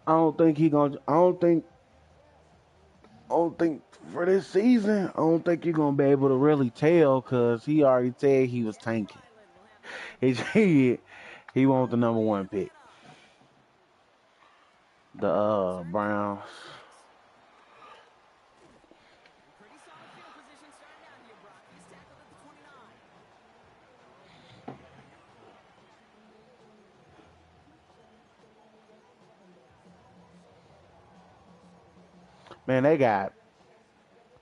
I don't think he gonna. I don't think for this season. I don't think you're gonna be able to really tell because he already said he was tanking. He wants the number one pick. The Browns. Man, they got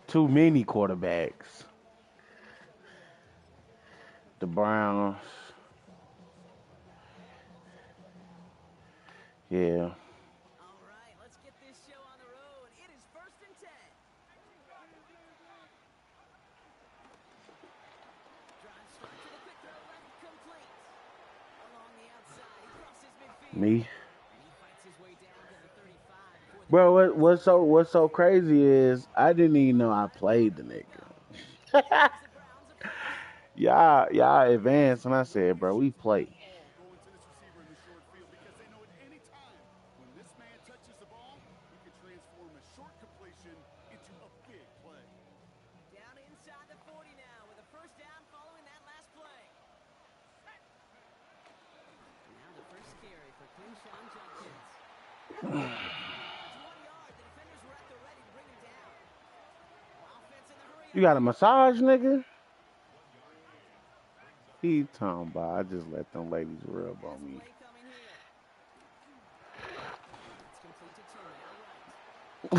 too many quarterbacks. The Browns. Yeah. Me. Bro, what's so crazy is I didn't even know I played the nigga. Y'all advanced and I said, bro, we play. You got a massage, nigga? He talking about I just let them ladies rub on me.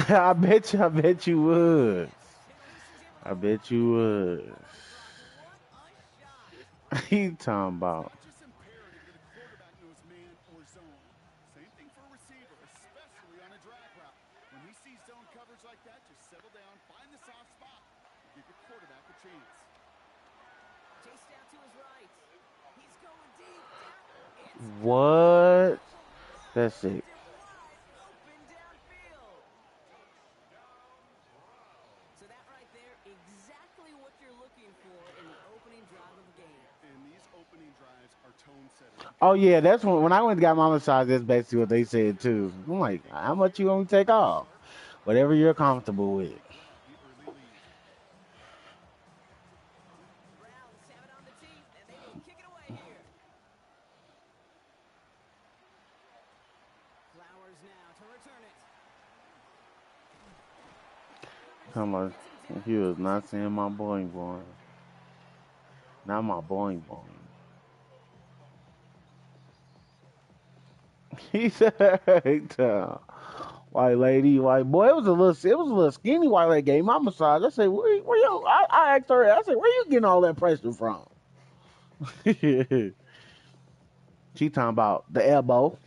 I bet you would. I bet you would. He talking about. What? That's it. Oh yeah, that's when I went and got my massage. That's basically what they said too. I'm like, how much you gonna take off? Whatever you're comfortable with. Come on, he was not saying my boing boing, not my boing boing. He said, "White lady, white boy." It was a little skinny white lady gave my massage. I said, "Where you?" I asked her. I said, "Where you getting all that pressure from?" She talking about the elbow.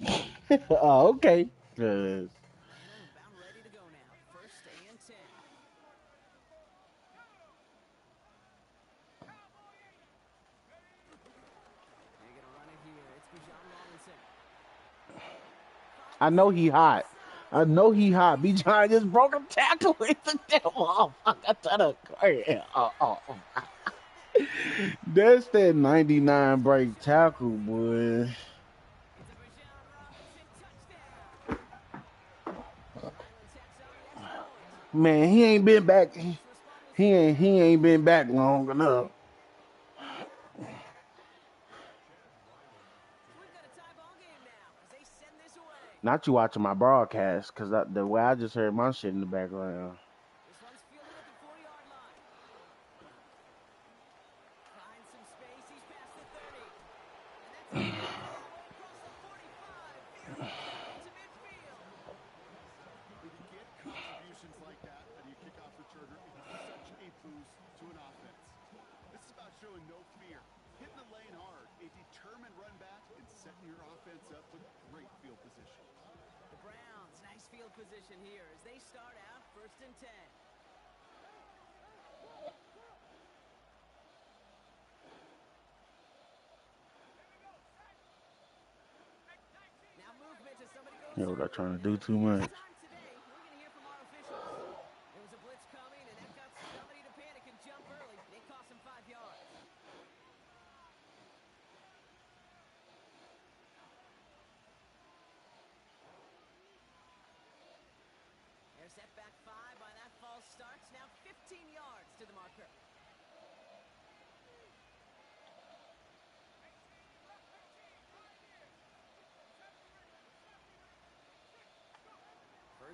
Oh, okay. 'Cause I know he hot. I know he hot. B. John just broke a tackle with the devil. I got that. That's that 99 break tackle, boy. Man, he ain't been back. He ain't been back long enough. Not you watching my broadcast, cause the way I just heard my shit in the background. You know, they're trying to do too much.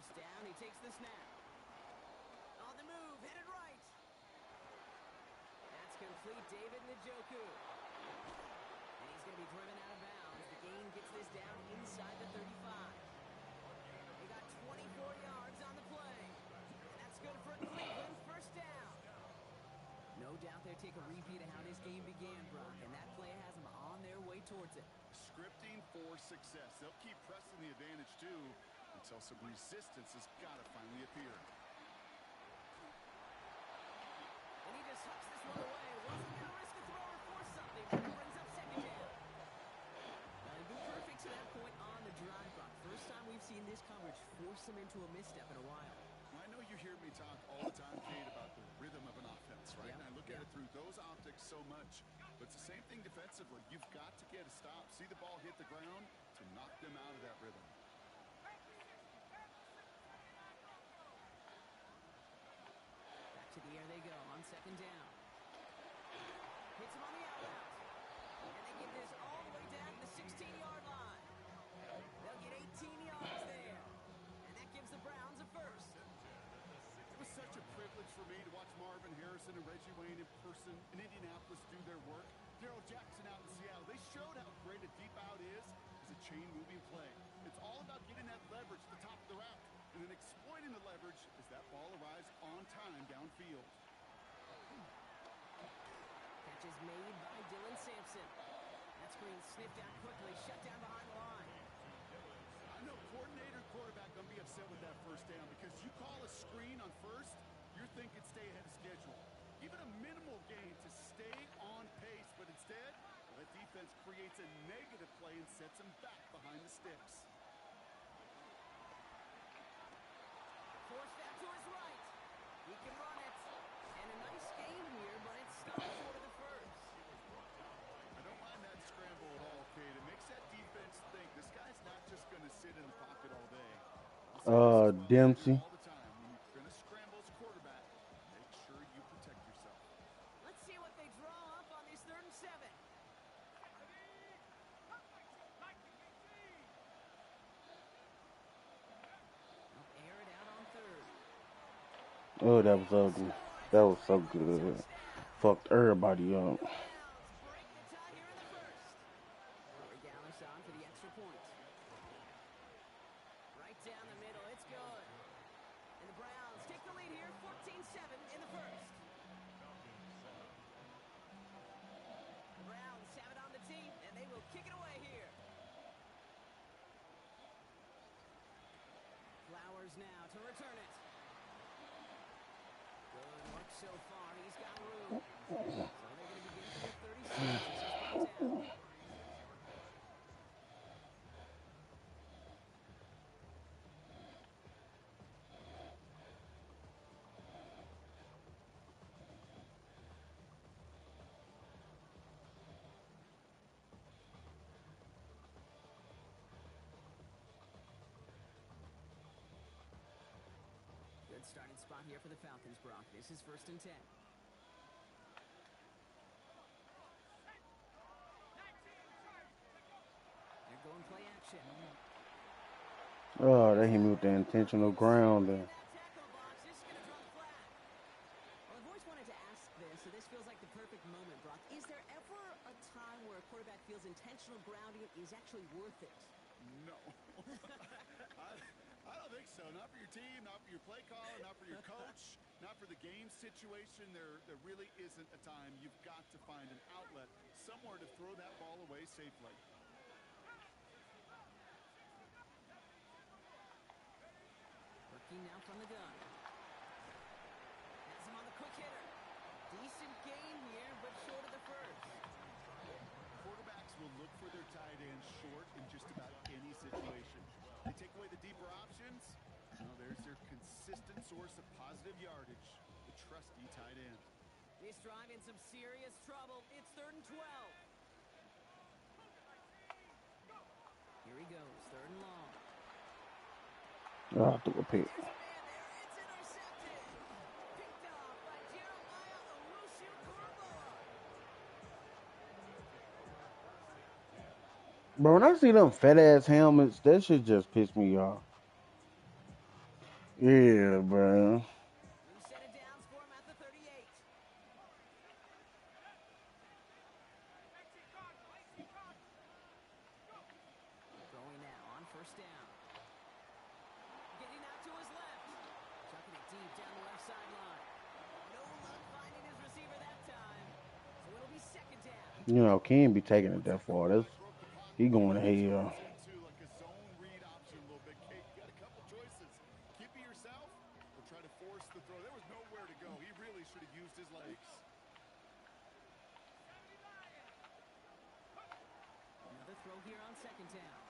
first down. He takes the snap. On the move, headed right. That's complete, David Njoku. And he's going to be driven out of bounds. The gain gets this down inside the 35. They got 24 yards on the play. And that's good for Cleveland, first down. No doubt they take a repeat of how this game began, Brock, and that play has them on their way towards it. Scripting for success. They'll keep pressing the advantage, too, until some resistance has got to finally appear. And he just hucks this one away. Wasn't going to risk a throw or force something, but it brings up second down. Now, they've been perfect to that point on the drive, Brock. First time we've seen this coverage force them into a misstep in a while. I know you hear me talk all the time, Kate, about the rhythm of an offense, right? Yep. And I look at it through those optics so much. But it's the same thing defensively. You've got to get a stop, see the ball hit the ground to knock them out of that rhythm. Back to the air they go on second down. Hits him on the out route. And they get this all the way down to the 16-yard line. They'll get 18 yards there. And that gives the Browns a first. It was such a privilege for me to watch Marvin Harrison and Reggie Wayne in person in Indianapolis do their work. Darrell Jackson out in Seattle. They showed how great a deep out is as a chain-moving play. It's all about getting that leverage at the top of the route and then exploiting the leverage as that ball arrives on time downfield. Catch is made by Dylan Sampson. That screen sniffed out quickly, shut down behind the line. I know coordinator and quarterback going to be upset with that first down because you call a screen on first, you're thinking stay ahead of schedule. Even a minimal gain to stay on pace, but instead, that defense creates a negative play and sets them back behind the sticks. Forced out to his right. He can run it. And a nice gain here, but it stops short of the first. I don't mind that scramble at all, Kate. It makes that defense think this guy's not just going to sit in the pocket all day. Dempsey. All the time. When you're going to scramble as a quarterback, make sure you protect yourself. Let's see what they draw up on this 3rd and 7. They'll air it out on 3rd. Oh, that was ugly. That was so good. Fucked everybody up. Break the tie here in the first. Corey Dallas on for the extra point. Right down the middle, it's good. And the Browns take the lead here, 14-7 in the first. The Browns have it on the tee, and they will kick it away here. Flowers now to return it. Good work so far. He's got room. So they're going to begin from the 36 as he's brought down. Good starting spot here for the Falcons, Brock. This is 1st and 10. They're going play action. Oh, they hit me with the intentional ground there. Well, I've always wanted to ask this, so this feels like the perfect moment, Brock. Is there ever a time where a quarterback feels intentional grounding is actually worth it? No. I don't think so. Not for your team, not for your play caller, not for your coach, not for the game situation. There really isn't a time. You've got to find an outlet, somewhere to throw that ball away safely. Working now from the gun. Has him on the quick hitter. Decent gain here, but short of the first. Quarterbacks will look for their tight end short in just about any situation. They take away the deeper options. Now there's their consistent source of positive yardage, the trusty tight end. This drive in some serious trouble. It's 3rd and 12. Here he goes, 3rd and long. Oh, I threw a pick. There's a man there. It's intercepted. Picked off by Jeremiah Owusu-Koramoah. Bro, when I see them fat ass helmets, that shit just piss me off. Yeah, bro. Reset it down, score him at the 38. Throwing now on first down. Getting out to his left. Chucking it deep down the left sideline. No luck finding his receiver that time. So it'll be second down. You know, Ken be taking it that far. That's Broke the pocket. he going to Turns hell. into like a zone read option a little bit. Kate, you got a couple choices. Keep it yourself or try to force the throw. There was nowhere to go. He really should have used his legs. Another throw here on second down.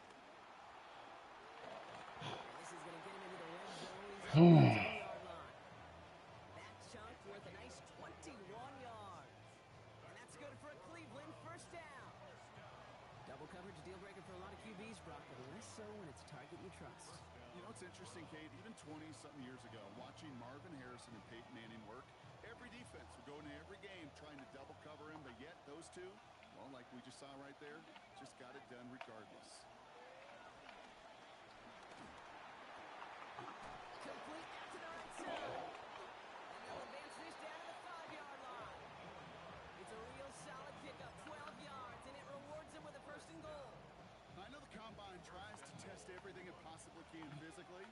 And this is going to get him into the red zone. He's on the 10-yard line. That chunk worth a nice 21 yards. And that's good for a Cleveland first down. Double coverage, deal breaker for a lot of QBs, Brock, but less so when it's a target you trust. You know, it's interesting, Kate, even 20-something years ago, watching Marvin Harrison and Peyton Manning work, every defense would go into every game trying to double cover him, but yet those two, well, like we just saw right there, just got it done regardless. Complete out to the right side. And they'll advance this down to the 5-yard line. It's a real solid pickup, 12 yards, and it rewards him with a first and goal. I know the Combine tries to test everything it possibly can physically,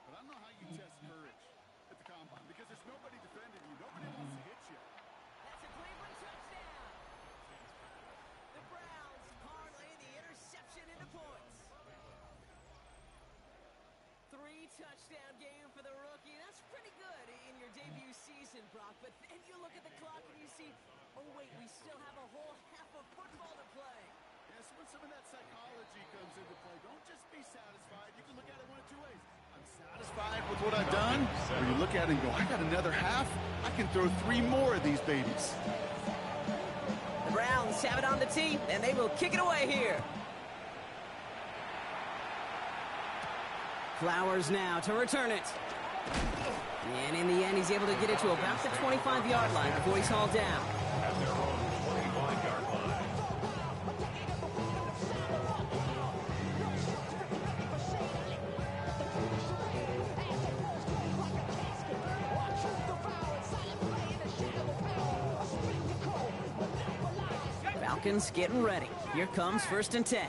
but I don't know how you test courage at the Combine because there's nobody defending you. Nobody wants to hit you. That's a Cleveland touchdown. The Browns parlay the interception into points. 3-touchdown game for the rookie. That's pretty good in your debut season, Brock. But then you look at the clock and you see, oh, wait, we still have a whole half of football to play. Yes, when some of that psychology comes into play, don't just be satisfied. You can look at it one of two ways. I'm satisfied with what I've done, or you look at it and go, I got another half. I can throw 3 more of these babies. The Browns have it on the tee, and they will kick it away here. Flowers now to return it. And in the end, he's able to get it to about the 25-yard line before he's hauled down. At their own 25-yard line. Falcons getting ready. Here comes first and 10.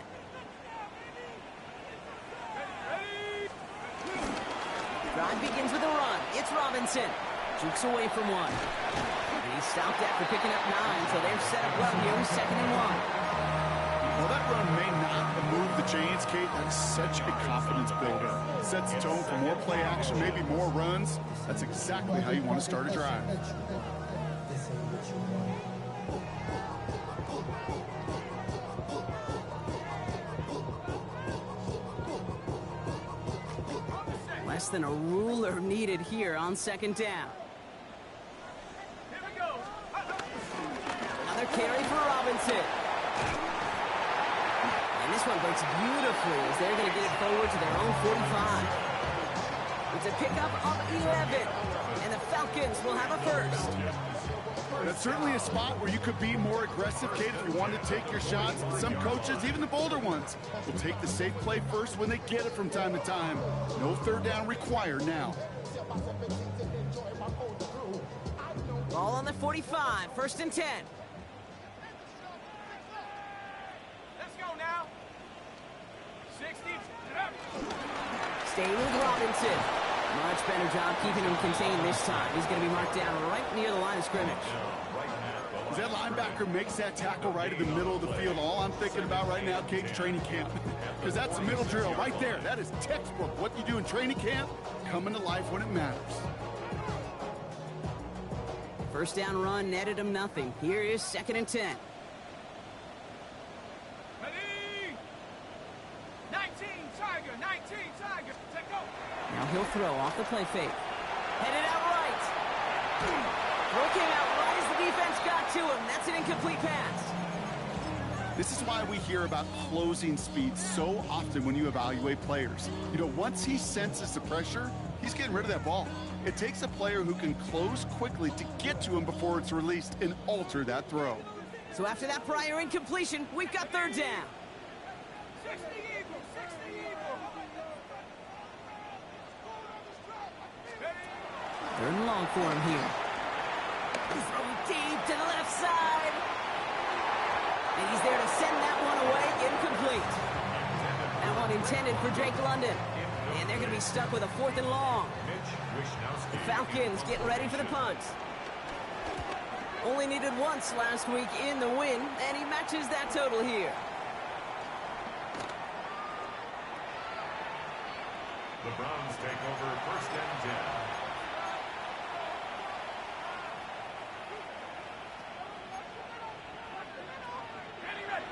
Drive begins with a run. It's Robinson. Jukes away from one. And he's stopped after picking up 9, so they're set up well here with 2nd and 1. Well, that run may not have moved the chains, Kate. That is such a confidence builder. Sets the tone for more play action, maybe more runs. That's exactly how you want to start a drive. Less than a ruler needed here on 2nd down. Another carry for Robinson. And this one breaks beautifully as they're going to get it forward to their own 45. It's a pickup of 11, and the Falcons will have a first. That's certainly a spot where you could be more aggressive, Kate, if you want to take your shots. Some coaches, even the bolder ones, will take the safe play first when they get it from time to time. No 3rd down required now. Ball on the 45, 1st and 10. Let's go now. 60. Staying with Robinson. Much better job keeping him contained this time. He's going to be marked down right near the line of scrimmage. As that linebacker makes that tackle right in the middle of the field, all I'm thinking about right now, Kate's training camp. Because that's the middle drill right there. That is textbook. What you do in training camp, coming to life when it matters. First down run netted him nothing. Here is 2nd and 10. Ready? 19 Tiger, 19 Tiger. Take go. Now he'll throw off the play fake. Headed out right. Throw came out right as the defense got to him. That's an incomplete pass. This is why we hear about closing speed so often when you evaluate players. You know, once he senses the pressure, he's getting rid of that ball. It takes a player who can close quickly to get to him before it's released and alter that throw. So after that prior incompletion, we've got 3rd down. 60 Eagle, 60 Eagle. along for him here. Throw deep to the left side. And he's there to send that one away, incomplete. That one intended for Drake London. And they're going to be stuck with a 4th and long. The Falcons getting ready for the punt. Only needed once last week in the win, and he matches that total here. The Browns take over 1st and 10.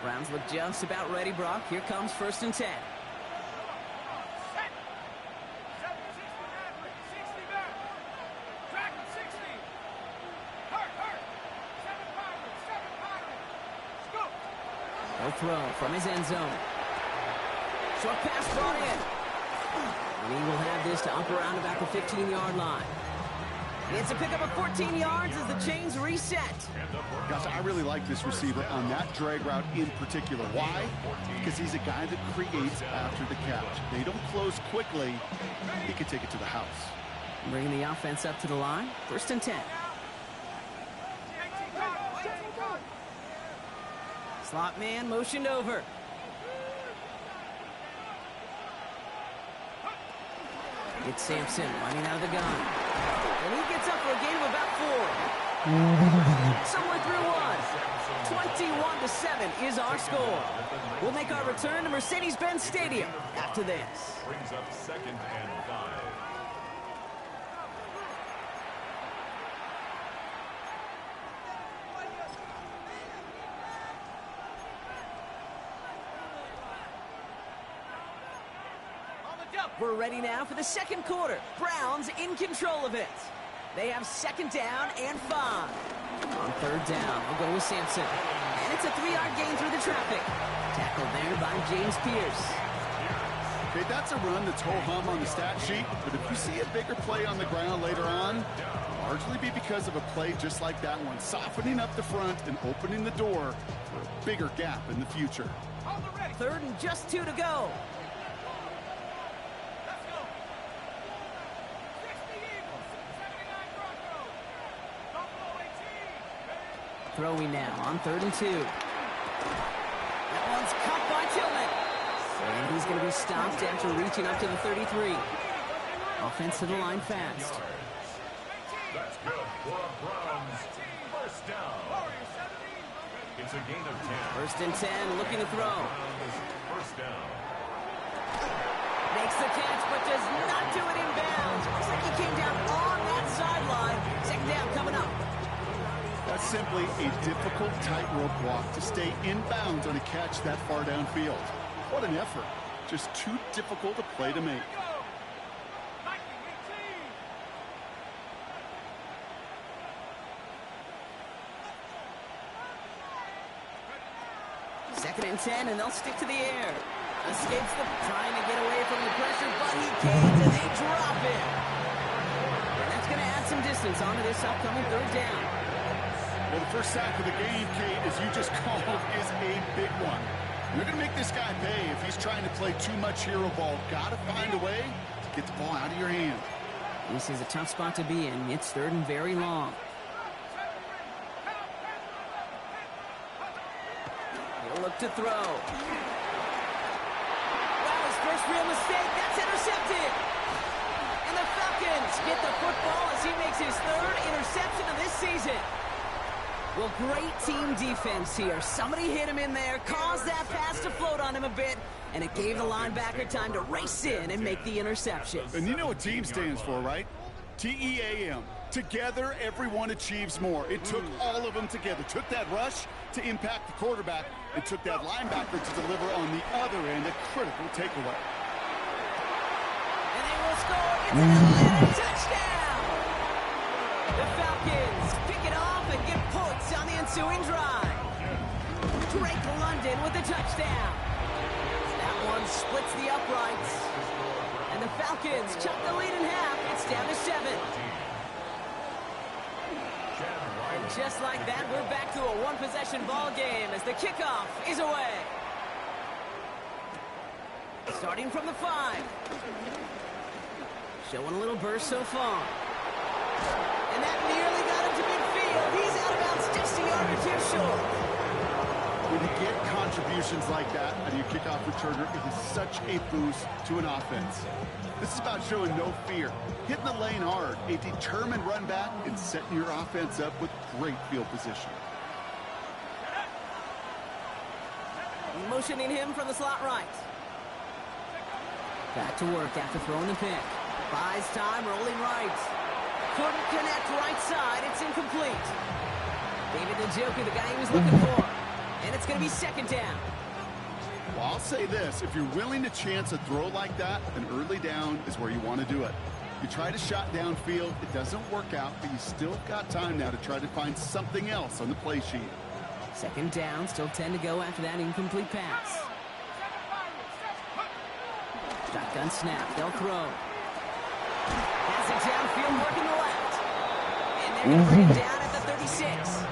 Browns look just about ready, Brock. Here comes 1st and 10. Set. 76 athlete. 60 back. Track 60. Hurt. 7 Pirates. Scoop. No throw from his end zone. Short pass brought in. And he will have this to up around about the 15-yard line. It's a pickup of 14 yards as the chains reset. Gosh, I really like this receiver on that drag route in particular. Why? Because he's a guy that creates after the catch. They don't close quickly. He can take it to the house. Bringing the offense up to the line. 1st and 10. Slot man motioned over. It's Sampson running out of the gun. And he gets up for a gain of about 4. Somewhere through 1. 21-7 is our score. We'll make our return to Mercedes-Benz Stadium after this. Brings up 2nd and 5. We're ready now for the 2nd quarter. Browns in control of it. They have 2nd down and 5. On 3rd down, we'll go with Sampson. And it's a 3-yard gain through the traffic. Tackled there by James Pierce. Okay, that's a run that's ho-hum on the stat sheet, but if you see a bigger play on the ground later on, it'll largely be because of a play just like that one, softening up the front and opening the door for a bigger gap in the future. 3rd and just 2 to go. Throwing now on 3rd and 2. That one's caught by Tillman. And he's going to be stopped after reaching up to the 33. Offense to the line fast. That's good for a Browns 1st down. It's a gain of 10. 1st and 10, looking to throw. 1st down. Makes the catch, but does not do it in bounds. Looks like he came down on that sideline. 2nd down coming up. That's simply a difficult tightrope walk to stay in bounds on a catch that far downfield. What an effort. Just too difficult a play to make. 2nd and 10, and they'll stick to the air. Escapes trying to get away from the pressure, but he can't, and they drop it. And that's going to add some distance onto this upcoming 3rd down. Well, the first sack of the game, Kate, as you just called, is a big one. You're going to make this guy pay if he's trying to play too much hero ball. Got to find a way to get the ball out of your hand. This is a tough spot to be in. It's 3rd and very long. He'll look to throw. Wow, his first real mistake. That's intercepted. And the Falcons get the football as he makes his 3rd interception of this season. Well, great team defense here. Somebody hit him in there, caused that pass to float on him a bit, and it gave the linebacker time to race in and make the interception. And you know what team stands for, right? T-E-A-M. Together, everyone achieves more. It took all of them together. Took that rush to impact the quarterback. It took that linebacker to deliver on the other end, a critical takeaway. And they will score. It's an Atlanta touchdown. The Falcons pick it off and get points on the ensuing drive. Drake London with the touchdown. That one splits the uprights. And the Falcons chop the lead in half. It's down to 7. And just like that, we're back to a one-possession ball game as the kickoff is away. Starting from the 5. Showing a little burst so far. And that nearly got him to midfield. He's out of bounds just a yard or two short. When you get contributions like that out of your kickoff returner, it is such a boost to an offense. This is about showing no fear, hitting the lane hard, a determined run back, and setting your offense up with great field position. Motioning him from the slot right. Back to work after throwing the pick. Buys time, rolling right. Couldn't connect right side. It's incomplete. David Njoku, the guy he was looking for. And it's going to be second down. Well, I'll say this. If you're willing to chance a throw like that, an early down is where you want to do it. You try to shot downfield. It doesn't work out, but you still got time now to try to find something else on the play sheet. Second down, still 10 to go after that incomplete pass. Shotgun snap, they'll throw. Pass it downfield, working the left. And they're going to bring it down at the 36.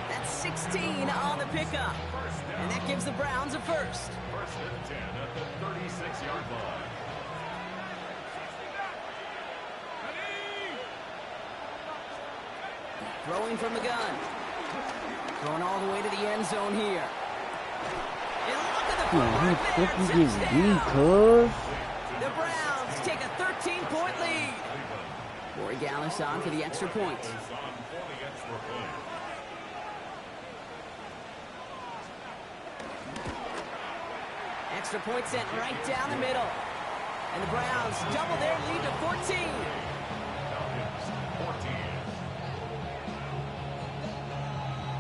That's 16 on the pickup. And that gives the Browns a first. First and 10 at the 36-yard line. Throwing from the gun. Throwing all the way to the end zone here. And look at the footwork there. Touchdown. The Browns take a 13-point lead. Corey Gallis on for the extra point. Extra point sent right down the middle. And the Browns double their lead to 14.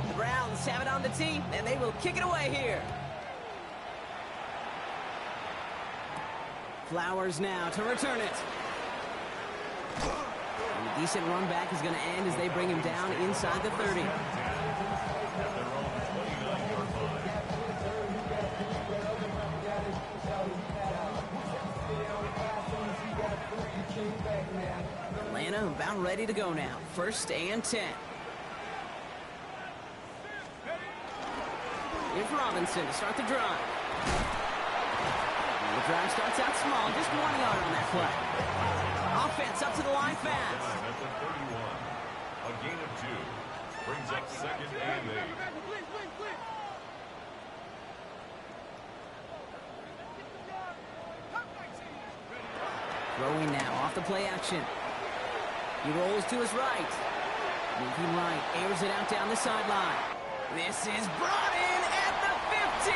The Browns have it on the tee, and they will kick it away here. Flowers now to return it. And a decent run back is going to end as they bring him down inside the 30. Atlanta about ready to go now. First and 10. Here's Robinson to start the drive. And the drive starts out small, just 1 yard on that play. Offense up to the line fast. At the 31, a gain of 2 brings up second and 8. Throwing now off the play action. He rolls to his right. Moving right, airs it out down the sideline. This is brought in at the 15.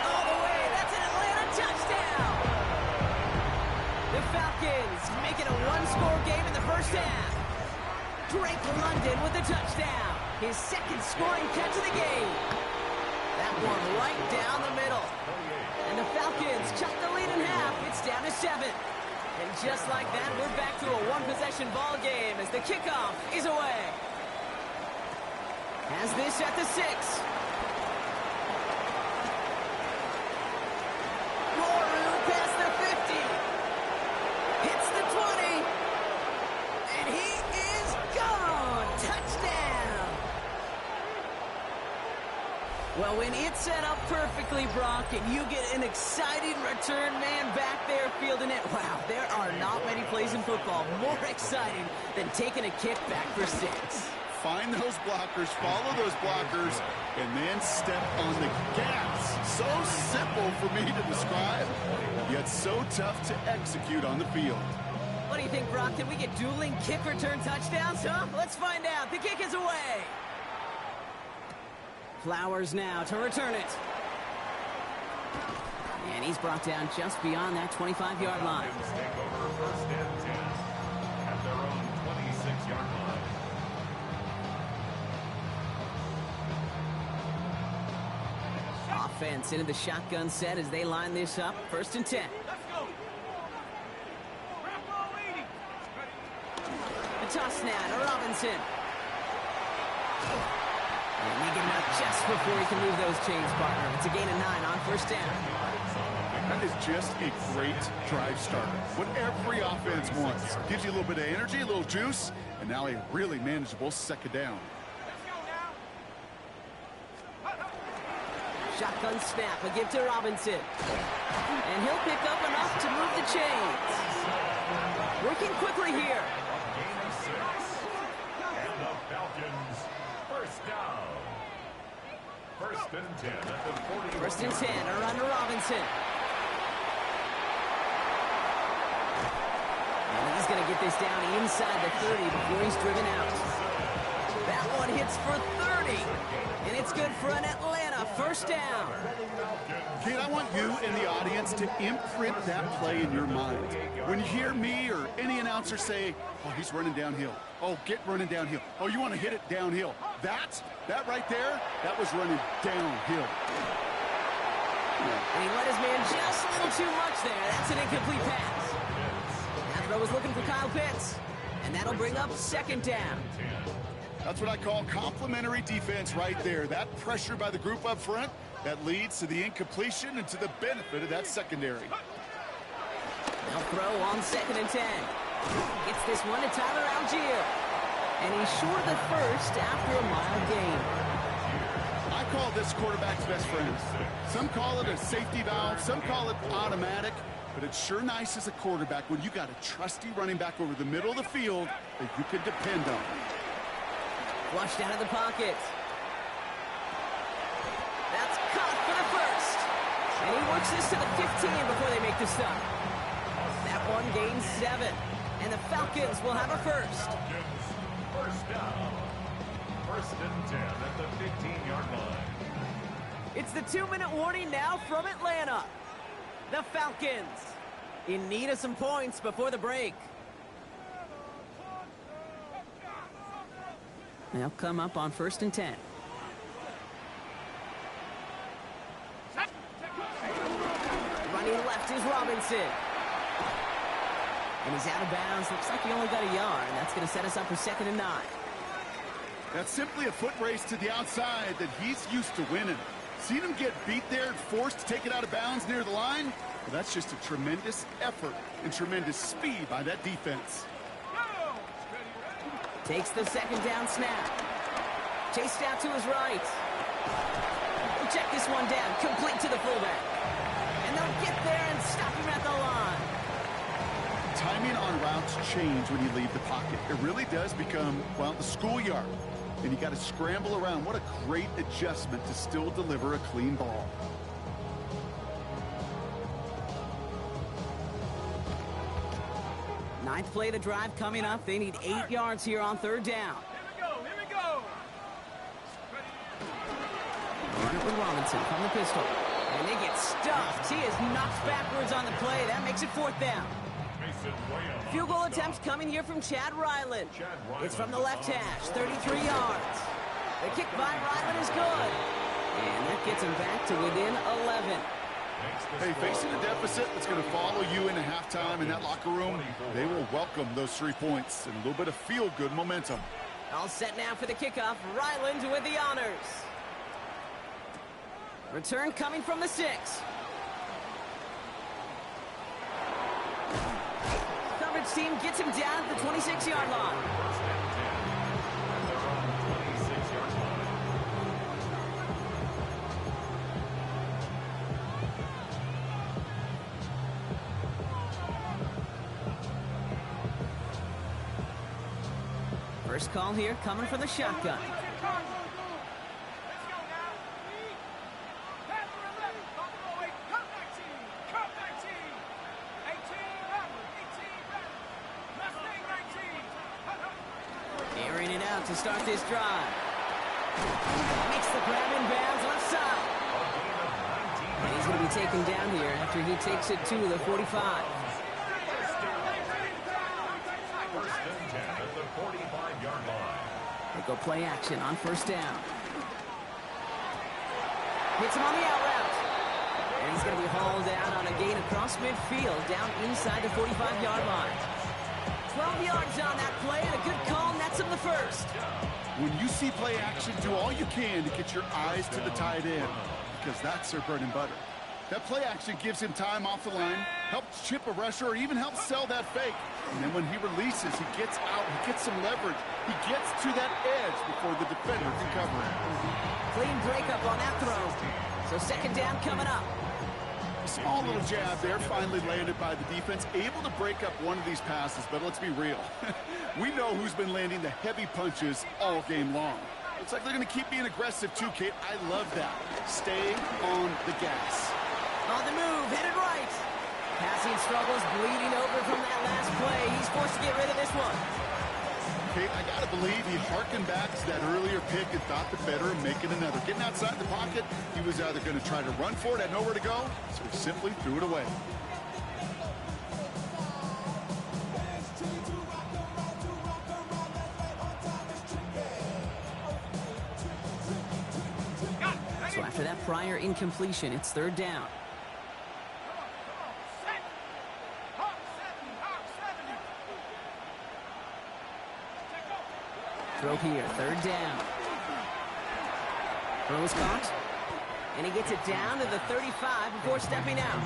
All the way, that's an Atlanta touchdown. The Falcons make it a one-score game in the first half. Drake London with the touchdown. His second scoring catch of the game. That one right down the middle. And the Falcons chuck the lead in half. It's down to 7. And just like that, we're back to a one-possession ball game as the kickoff is away. Has this at the 6. Moru past the 50. Hits the 20. And he is gone. Touchdown. Well, when it's set up perfectly, Brock, and you get an exciting return man back there fielding it, wow, there are not many plays in football more exciting than taking a kick back for 6. Find those blockers, follow those blockers, and then step on the gas. So simple for me to describe, yet so tough to execute on the field. What do you think, Brock? Can we get dueling kick return touchdowns, huh? Let's find out. The kick is away. Flowers now to return it. And he's brought down just beyond that 25-yard line. Take over first and 10 at their own 26-yard line. Offense into the shotgun set as they line this up. First and 10. Let's go. Rambo 80. The toss now to Robinson. And they get him out just before he can move those chains, partner. It's a gain of 9 on first down. That is just a great drive starter. What every offense wants. Gives you a little bit of energy, a little juice, and now a really manageable second down. Let's go now. Shotgun snap, a give to Robinson. And he'll pick up enough to move the chains. Working quickly here. Gain of 6. And the Falcons, first down. First and 10 at the 40. First and 10, around to Robinson. And he's going to get this down inside the 30 before he's driven out. That one hits for 30. And it's good for an Atlanta first down. Kid, I want you and the audience to imprint that play in your mind. When you hear me or any announcer say, oh, he's running downhill. Oh, get running downhill. Oh, you want to hit it downhill. That right there, that was running downhill. And he let his man just a little too much there. That's an incomplete pass. That throw was looking for Kyle Pitts. And that'll bring up second down. That's what I call complimentary defense right there. That pressure by the group up front, that leads to the incompletion and to the benefit of that secondary. They'll throw on second and 10. Gets this one to Tyler Algier. And he's short of the first after a mile gain. I call this quarterback's best friend. Some call it a safety valve, some call it automatic, but it's sure nice as a quarterback when you got a trusty running back over the middle of the field that you can depend on. Flushed out of the pocket. That's caught for the first. And he works this to the 15 before they make the stop. That one gains 7. And the Falcons will have a first. First down. First and 10 at the 15-yard line. It's the 2-minute warning now from Atlanta. The Falcons in need of some points before the break. They'll come up on first and 10. Running left is Robinson. And he's out of bounds. Looks like he only got a yard. That's going to set us up for second and 9. That's simply a foot race to the outside that he's used to winning. Seen him get beat there and forced to take it out of bounds near the line? Well, that's just a tremendous effort and tremendous speed by that defense. Takes the second down snap. Chased out to his right. We'll check this one down. Complete to the fullback. And they'll get there and stop him at the line. Timing on routes change when you leave the pocket. It really does become, well, the schoolyard. And you got to scramble around. What a great adjustment to still deliver a clean ball. Ninth play of the drive coming up. They need 8 yards here on third down. Here we go. Running with Robinson from the pistol. And they get stuffed. He is knocked backwards on the play. That makes it fourth down. Field goal attempts coming here from Chad Ryland. It's from the left hash, 33 yards. The kick by Ryland is good. And that gets him back to within 11. Hey, facing a deficit that's going to follow you into halftime in that locker room, they will welcome those 3 points and a little bit of feel-good momentum. All set now for the kickoff. Ryland with the honors. Return coming from the 6. Coverage team gets him down at the 26-yard line. First call here coming from the shotgun. Airing it out to start this drive. Makes the grab in bounds left side. And he's going to be taken down here after he takes it to the 45. They go play action on first down. Hits him on the out route. And he's going to be hauled out on a gain across midfield down inside the 45-yard line. 12 yards on that play and a good call nets him the first. When you see play action, do all you can to get your eyes to the tight end because that's their bread and butter. That play action gives him time off the line, helps chip a rusher, or even helps sell that fake. And then when he releases, he gets out, he gets some leverage. He gets to that edge before the defender can cover him. Clean breakup on that throw. So second down coming up. Small little jab there, finally landed by the defense. Able to break up one of these passes, but let's be real. We know who's been landing the heavy punches all game long. Looks like they're going to keep being aggressive too, Kate. I love that. Stay on the gas. On the move, headed right. Passing struggles, bleeding over from that last play. He's forced to get rid of this one. Kate, I got to believe he harkened back to that earlier pick and thought the better of making another. Getting outside the pocket, he was either going to try to run for it, had nowhere to go, so he simply threw it away. So after that prior incompletion, it's third down. Throw here, third down. Throw is caught. And he gets it down to the 35 before stepping out.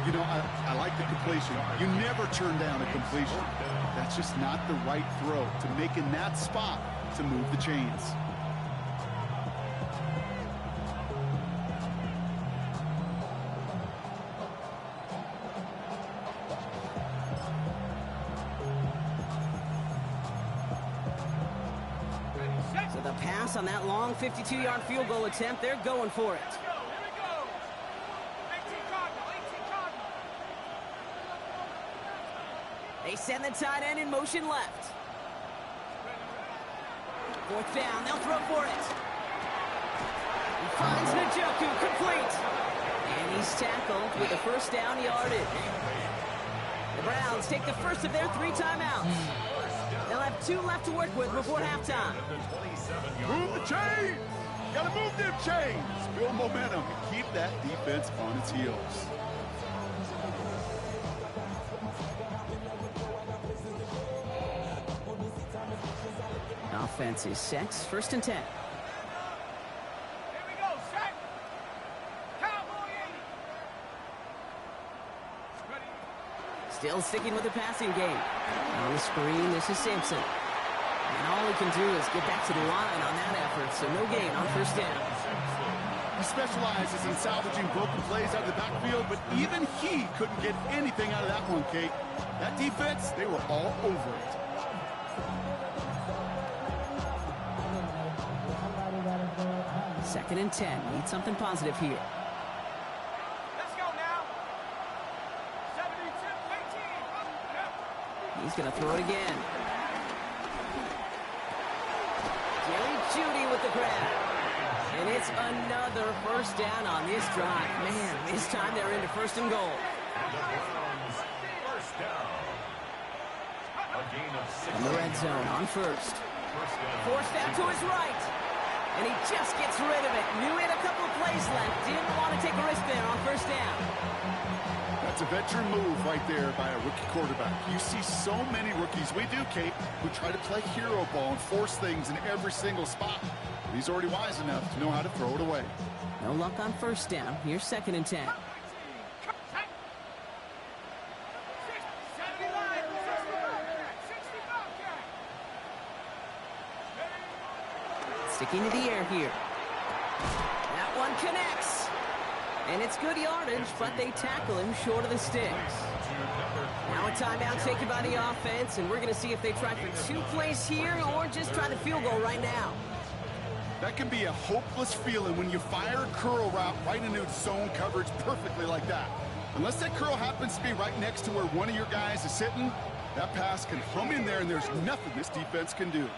You know, I like the completion. You never turn down a completion. That's just not the right throw to make in that spot to move the chains. So the pass on that long 52-yard field goal attempt, they're going for it. They send the tight end in motion left. Fourth down, they'll throw for it. He finds Njoku, complete. And he's tackled with a first down yardage. The Browns take the first of their 3 timeouts. They'll have 2 left to work with before halftime. Move the chains! Gotta move them chains! Build momentum and keep that defense on its heels. Offense is set. First and 10. Here we go, set. Cowboy 80. Ready. Still sticking with the passing game. On the screen, this is Sampson. And all he can do is get back to the line on that effort, so no gain on first down. He specializes in salvaging broken plays out of the backfield, but even he couldn't get anything out of that one, Kate. That defense, they were all over it. Second and 10. Need something positive here. Let's go now. 72-18. He's going to throw it again. Jerry Jeudy with the grab. And it's another first down on this drive. Man, this time they're into first and goal. First down. A gain of 6. In the red zone on first. Forced out to his right. And he just gets rid of it. Knew he had a couple of plays left. Didn't want to take a risk there on first down. That's a veteran move right there by a rookie quarterback. You see so many rookies, we do, Kate, who try to play hero ball and force things in every single spot. But he's already wise enough to know how to throw it away. No luck on first down. Here's second and 10. Sticking to the air here. That one connects. And it's good yardage, but they tackle him short of the sticks. Now a timeout taken by the offense, and we're going to see if they try for 2 plays here or just try the field goal right now. That can be a hopeless feeling when you fire a curl route right into zone coverage perfectly like that. Unless that curl happens to be right next to where one of your guys is sitting, that pass can hum in there and there's nothing this defense can do.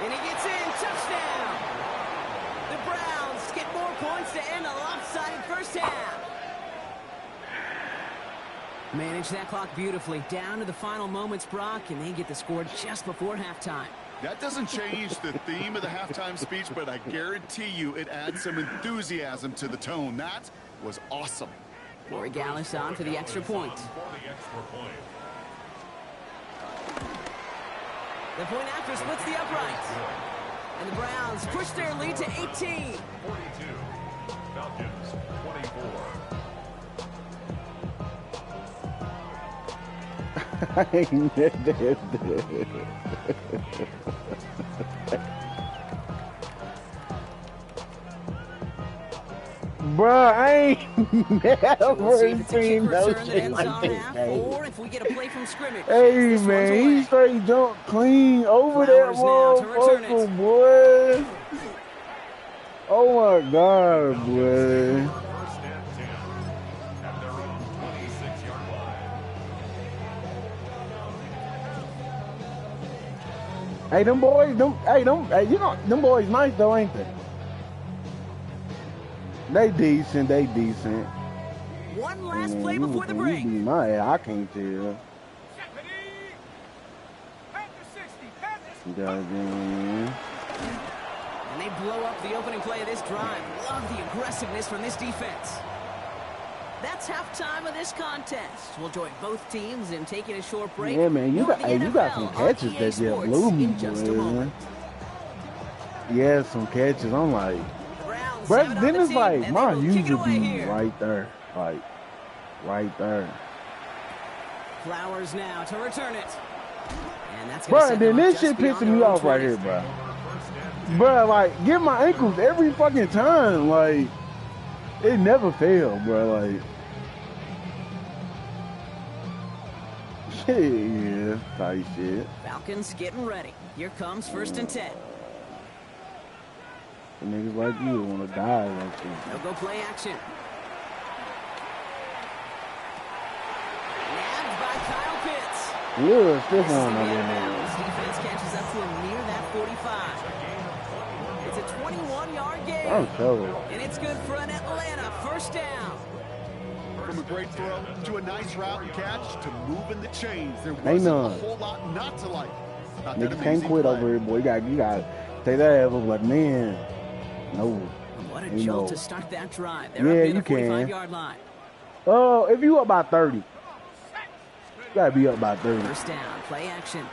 And he gets in, touchdown! The Browns get more points to end a lopsided first half. Manage that clock beautifully. Down to the final moments, Brock, and they get the score just before halftime. That doesn't change the theme of the halftime speech, but I guarantee you it adds some enthusiasm to the tone. That was awesome. Corey Gallis on for the extra point. The point after splits the uprights. And the Browns push their lead to 18. 42. Falcons 24. I ain't never. Bruh, I ain't We'll see if never it's a kick seen no return that shit ends like on this, half, hey. or if we get a play from scrimmage. Hey, This one's man, away. he straight jumped clean over Flowers that now to return motherfucker, boy. Oh, my God, boy. First and 10 at their own 26-yard line. Hey, them boys, hey, you know, them boys nice, though, ain't they? They decent. One last play You before the you break. beat my ass, I can't tell. Goddamn. And they blow up the opening play of this drive. Love the aggressiveness from this defense. That's halftime of this contest. We'll join both teams in taking a short break. Yeah, man, you More got of the you got NFL some on catches EA that just Sports blew me, in just a moment. Yeah, some catches. I'm like, The Browns bro, have it on then the it's team, like and my they will kick it user away be here. right there, like right there. Flowers now to return it. And that's Bro, gonna set then them up this just shit beyond pissing their me own off right 20. here, bro. Bro, like, get my ankles every fucking time. Like, it never fail, bro. Like, shit, yeah, tight shit. Falcons getting ready. Here comes 1st and 10. The niggas like you want to die like this. They'll go play action. Nabbed by Kyle Pitts. Little stiff This is on gonna be over out of there. bounds. Defense catches up to him near that 45. It's a 21-yard gain. I'm sure. And it's good for an Atlanta first down. From a great throw to a nice route and catch to moving the chains. There Ain't wasn't a none. whole lot not to like about that Niggas can't amazing quit play. over here, boy. You got take that ass over like, man, no. What a You jolt know. to start that drive. They're Yeah, up near you the can. 45-yard line. If you up by 30, you gotta be up by 30. First down, play action.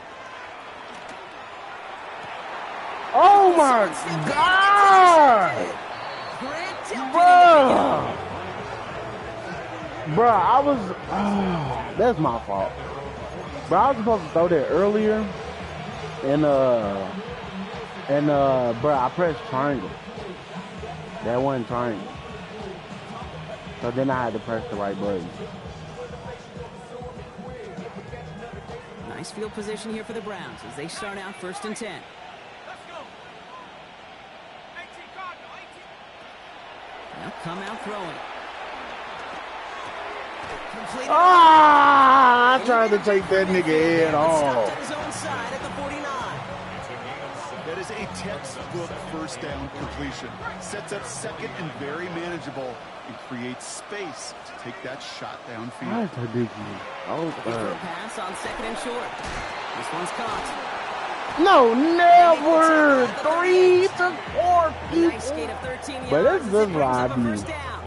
Oh my God! Grant tilted Bruh! Bruh, I was, that's my fault. Bruh, I was supposed to throw that earlier, and bruh, I pressed triangle. That wasn't triangle. So then I had to press the right button. Nice field position here for the Browns as they start out 1st and 10. They'll come out throwing. Completed. Ah! I tried to take that nigga head Stopped off. at his own side at the 49. That is a textbook first down completion. Sets up second and very manageable and creates space to take that shot downfield. That's ridiculous. Oh, Looking for a pass on 2nd and short. This one's caught. no, never. 3 to 4 Nice people. gain of 13 yards. But that's as just it brings up a riding. first down.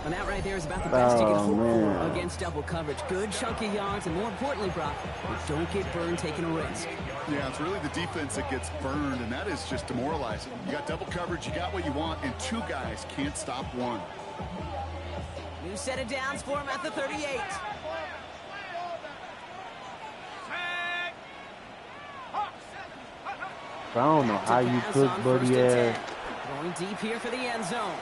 And that right there is about the best you can Oh, hope man. for against double coverage. Good chunky yards, and more importantly, Brock, you don't get burned taking a risk. Yeah, it's really the defense that gets burned, and that is just demoralizing. You got double coverage, you got what you want, and two guys can't stop one. New set of downs for him at the 38. I don't know how you Pass cook on buddy 1st and ass. 10. Going deep here for the end zone.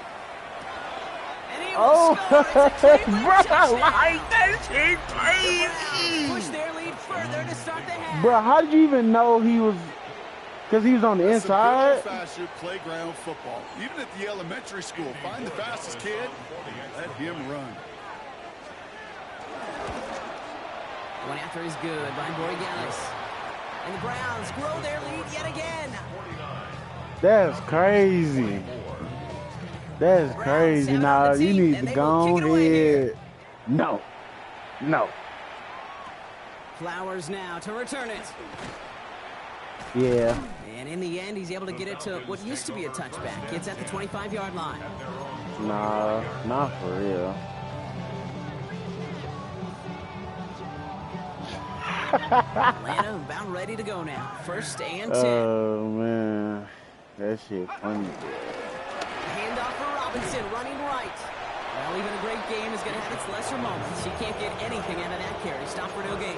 And he Oh, will score. It's a Cleveland bro, touchdown. like that shit The Browns crazy. push their lead further to start the half. Bro, how did you even know he was? Because he was on the That's some good inside. old-fashioned playground football. Even at the elementary school, find the fastest kid, let him run. One after is good by Borregales. And the Browns grow their lead yet again. That's crazy. That's crazy. have it Now on the you team, need and to they go will kick it away here. ahead. No. Flowers now to return it. Yeah. And in the end, he's able to get it to what used to be a touchback. It's at the 25-yard line. Nah, not for real. Atlanta about ready to go now. 1st and 10. Oh man, that shit funny. Handoff for Robinson, running right. Well, even a great game is going to have its lesser moments. You can't get anything out of that carry. Stop for no gain.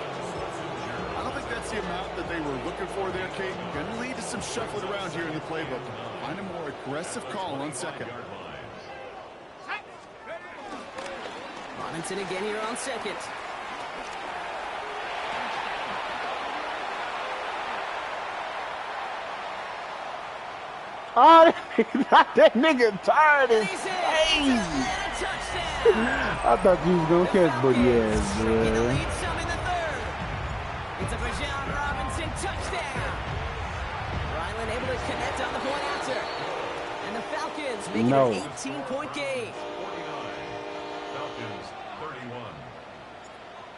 I don't think that's the amount that they were looking for there, Kate. Going to lead to some shuffling around here in the playbook. Find a more aggressive call on second. Robinson again here on second. Oh, that nigga tired as He's in. crazy. It's a touchdown. I thought you was gonna catch, but yeah, Shrinking the bro. lead some in the third. It's a Bijan Robinson touchdown. Ryland able to connect on the point after. And the Falcons make it an 18-point game. 49. Falcons 31.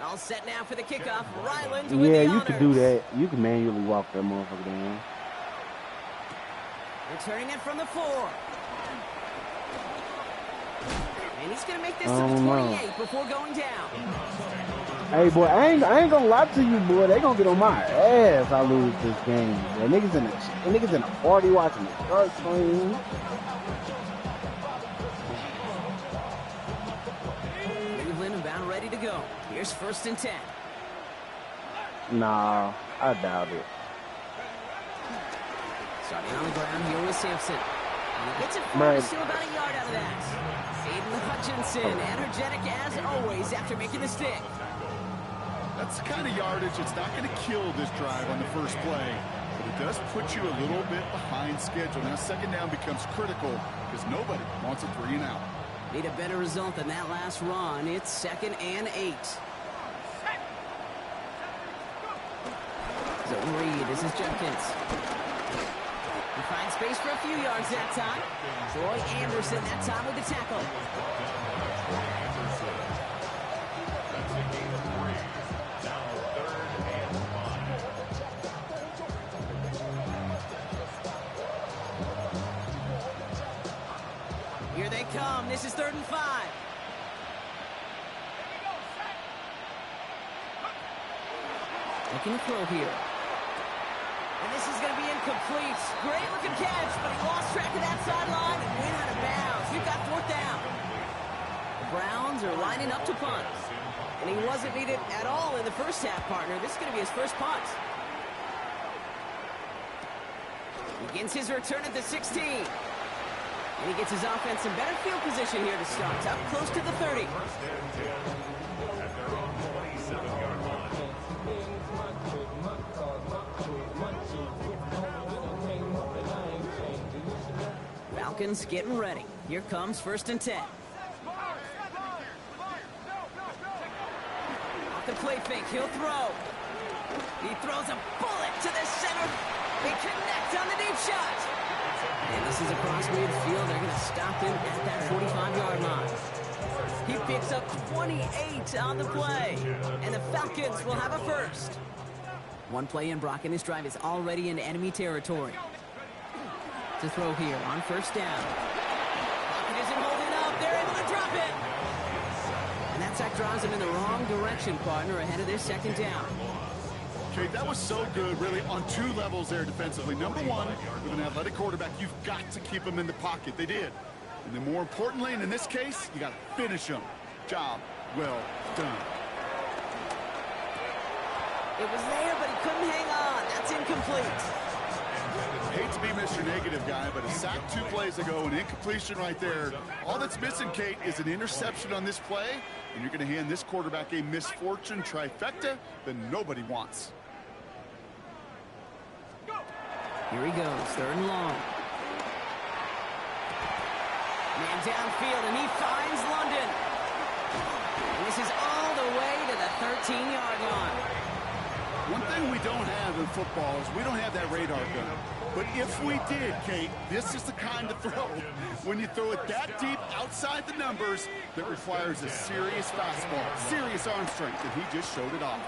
All set now for the kickoff. Ryland with Yeah, the you honors. could do that. You can manually walk that motherfucker down. Returning it from the 4. And he's going to make this to the Oh, no. 28 before going down. Hey, boy, I ain't gonna lie to you, boy. They gonna get on my ass if I lose this game. Boy. Niggas in a party watching the start screen. Cleveland about ready to go. Here's 1st and 10. Nah, I doubt it. Starting on the ground here with Sampson. And he gets it forward, Right. still about a yard out of that. Aiden Hutchinson, energetic as always after making the stick. That's the kind of yardage that's not going to kill this drive on the first play. But it does put you a little bit behind schedule. Now second down becomes critical because nobody wants a 3 and out. Need a better result than that last run. It's 2nd and 8. Zone read. This is Jenkins. He finds space for a few yards that time. Troy Anderson that time with the tackle. That's a gain of 3. Now 3rd and 5. Here they come. This is 3rd and 5. Looking to throw here. And this is going to be incomplete. Great looking catch, but he lost track of that sideline and went out of bounds. We've got 4th down. The Browns are lining up to punt. And he wasn't needed at all in the first half, partner. This is going to be his first punt. Begins his return at the 16. And he gets his offense in better field position here to start. Up close to the 30. 1st and 10 at their own 27-yard line. Falcons getting ready. Here comes 1st and 10. Off the play fake, he'll throw. He throws a bullet to the center. They connect on the deep shot. And this is across midfield. They're going to stop him at that 45-yard line. He picks up 28 on the play. And the Falcons will have a first. One play in, Brock, and his drive is already in enemy territory. To throw here on 1st down. Pocket isn't holding up. They're able to drop it. And that sack drives him in the wrong direction, partner, ahead of their 2nd down. Okay, that was so good, really, on 2 levels there defensively. Number 1, with an athletic quarterback, you've got to keep him in the pocket. They did. And then more importantly, and in this case, you got to finish him. Job well done. It was there, but he couldn't hang on. That's incomplete. Hate to be Mr. Negative guy, but a sack 2 plays ago, an incompletion right there. All that's missing, Kate, is an interception on this play, and you're going to hand this quarterback a misfortune trifecta that nobody wants. Here he goes, 3rd and long. Man downfield, and he finds London. And this is all the way to the 13-yard line. One thing we don't have in football is we don't have that radar gun. But if we did, Kate, this is the kind of throw, when you throw it that deep outside the numbers, that requires a serious fastball, serious arm strength, and he just showed it off.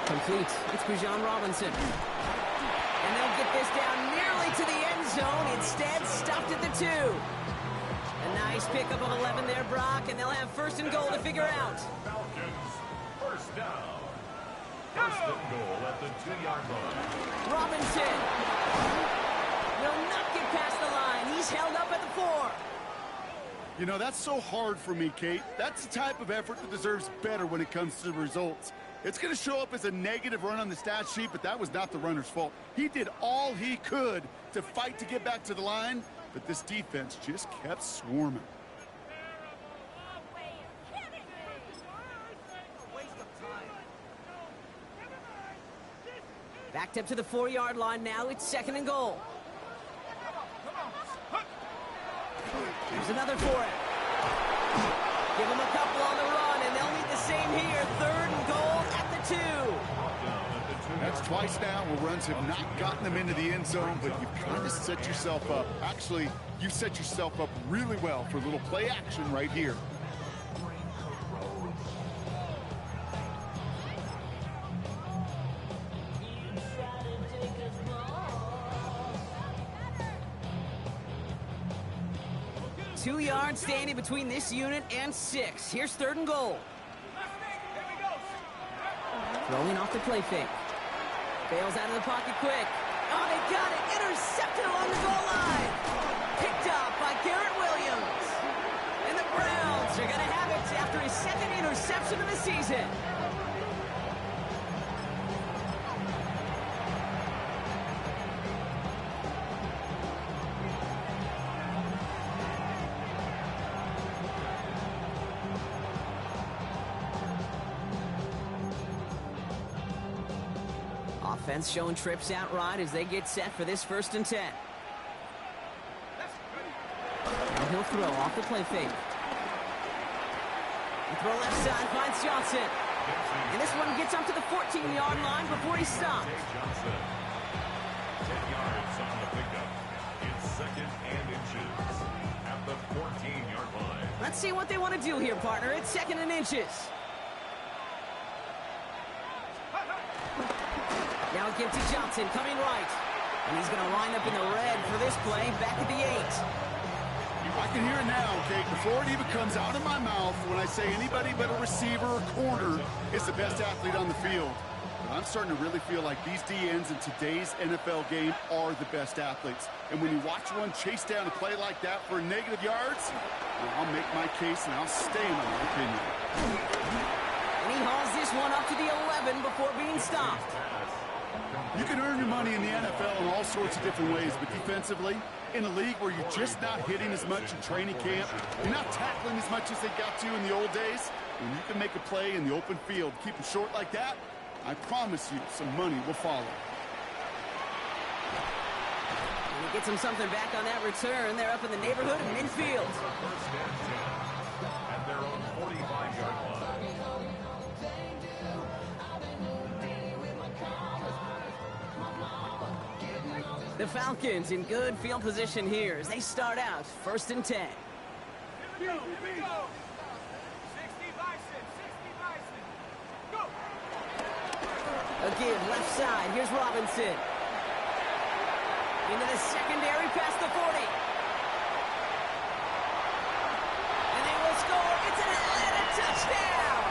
Complete. It's Bijan Robinson. And they'll get this down nearly to the end zone. Instead, stopped at the 2. A nice pickup of 11 there, Brock, and they'll have 1st and goal to figure out. Falcons 1st down. 1st and goal at the 2-yard line. Robinson will not get past the line. He's held up at the 4. You know, that's so hard for me, Kate. That's the type of effort that deserves better when it comes to the results. It's going to show up as a negative run on the stat sheet, but that was not the runner's fault. He did all he could to fight to get back to the line, but this defense just kept swarming. Backed up to the 4-yard line now. It's 2nd and goal. Here's another for it. Give him a couple on the run, and they'll need the same here. 3rd and goal at the 2. That's twice now where runs have not gotten them into the end zone, but you've kind of set yourself up. Actually, you set yourself up really well for a little play action right here. Two yards standing between this unit and 6. Here's 3rd and goal. Throwing off the play fake. Bails out of the pocket quick. Oh, they got it. Intercepted along the goal line. Picked up by Garrett Williams. And the Browns are going to have it after his 2nd interception of the season. Offense showing trips out right as they get set for this 1st and 10. And he'll throw off the play fake. The throw left side finds Johnson. And this one gets up to the 14-yard line before he stops. 10 yards on the pickup. It's 2nd and inches at the 14-yard line. Let's see what they want to do here, partner. It's 2nd and inches. Now it gives to Johnson coming right. And he's going to line up in the red for this play back at the 8. I can hear it now, okay? Before it even comes out of my mouth when I say anybody but a receiver or corner is the best athlete on the field. But I'm starting to really feel like these DNs in today's NFL game are the best athletes. And when you watch one chase down a play like that for negative yards, I'll make my case and I'll stay in my opinion. And he hauls this one up to the 11 before being stopped. You can earn your money in the NFL in all sorts of different ways, but defensively, in a league where you're just not hitting as much in training camp, you're not tackling as much as they got to in the old days, when you can make a play in the open field, keep them short like that, I promise you some money will follow. And he gets him something back on that return. They're up in the neighborhood of midfield. 1st and 10 at their own 45-yard line. The Falcons in good field position here as they start out 1st and 10. Here we go. 60 Bison. 60 Bison. Go. A give left side. Here's Robinson. Into the secondary past the 40. And they will score. It's an Atlanta touchdown.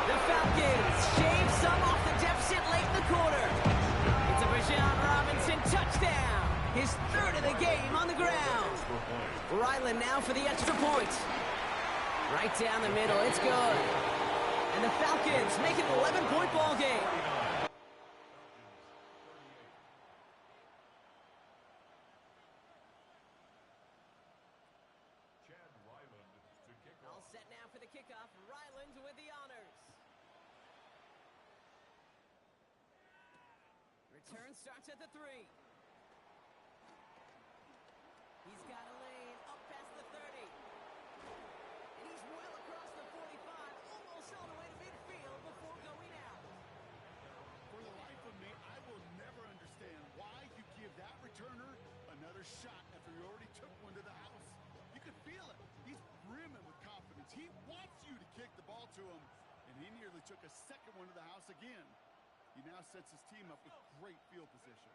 The Falcons shave some off the deficit late in the quarter. It's a Bijan Robinson touchdown. His 3rd of the game on the ground. Ryland now for the extra point. Right down the middle. It's good. And the Falcons make it an 11-point ball game. All set now for the kickoff. Ryland with the honors. Return starts at the 3. He's got a lane up past the 30. And he's well across the 45, almost all the way to midfield before going out. For the life of me, I will never understand why you give that returner another shot after you already took one to the house. You can feel it. He's brimming with confidence. He wants you to kick the ball to him, and he nearly took a 2nd one to the house again. He now sets his team up with great field position.